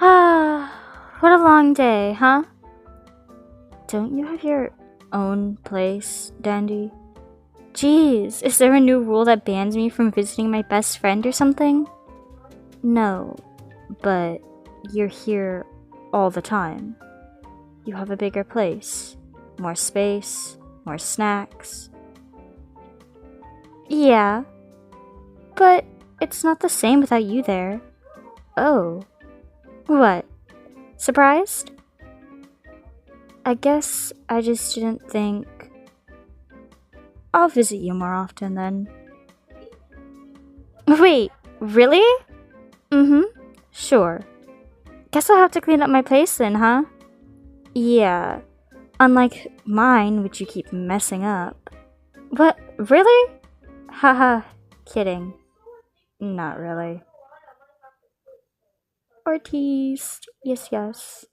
Ah, what a long day, huh? Don't you have your own place, Dandy? Jeez, is there a new rule that bans me from visiting my best friend or something? No, but you're here all the time. You have a bigger place, more space, more snacks. Yeah, but it's not the same without you there. Oh, what? Surprised? I guess I just didn't think. I'll visit you more often then. Wait, really? Mm-hmm, sure. Guess I'll have to clean up my place then, huh? Yeah, unlike mine, which you keep messing up. What, really? Haha, kidding. Not really. Artiste, yes, yes.